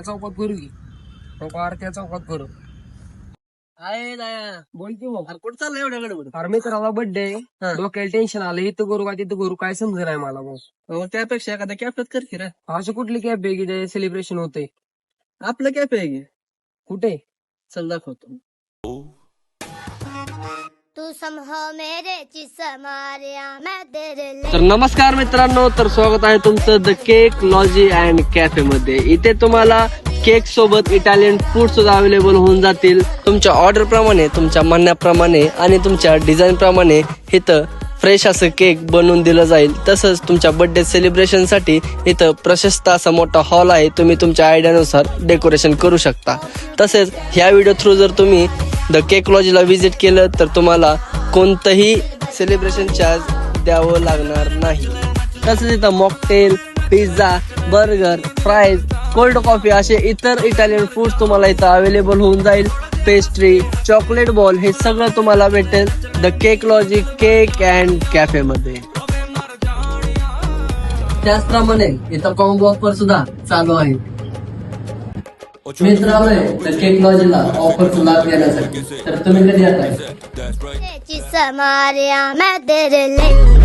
त्या चौकात करू की नको त्या चौकात करू. आहे दया. बोल की मग. अरे कुठं चाललंय एवढ्या गडबड? अरे मित्राला बर्थडे डोक्याला टेन्शन आलं, इथं करू का तिथं करू काय समज नाही मला. मग त्यापेक्षा एखाद्या कॅफेत कर की रे. असं कुठली कॅब आहे की ते सेलिब्रेशन होते? आपलं कॅफे आहे की. कुठे? चल दाखवतो. तू समहो मेरे चिस्सा मारिया मैं तेरे लिए. तर नमस्कार मित्रांनो, तर स्वागत आहे तुमचं the cake logy and cafe मध्ये. इथे तुम्हाला केक सोबत इटालियन फूड सुद्धा अवेलेबल होऊन जातील. तुमच्या ऑर्डर प्रमाणे, तुमच्या म्हणण्याप्रमाणे आणि तुमच्या डिझाईन प्रमाणे इथं फ्रेश असं केक बनवून दिलं जाईल. तसंच तुमच्या बर्थडे सेलिब्रेशन साठी इथं प्रशस्त असा मोठा हॉल आहे. तुम्ही तुमच्या आयडियानुसार डेकोरेशन करू शकता. तसेच ह्या व्हिडिओ थ्रू जर तुम्ही द केक लॉजीला व्हिजिट केलं तर तुम्हाला कोणतंही सेलिब्रेशन चार्ज द्यावं लागणार नाही. तसंच इथं mocktail, pizza, burger, fries, cold coffee असे इतर इटालियन फूड्स तुम्हाला इथं अवेलेबल होऊन जाईल. पेस्ट्री, चॉकलेट बॉल हे सगळं तुम्हाला भेटेल the cake logy cake and cafe मध्ये. त्याचप्रमाणे इथं कॉम्बो ऑफर सुद्धा चालू आहे. मित्रांनो, द केक लॉजीला ऑफर सुद्धा घेण्यासाठी तर तुम्ही कधी येताय? चिस्सा मारिया मैं तेरे लिए.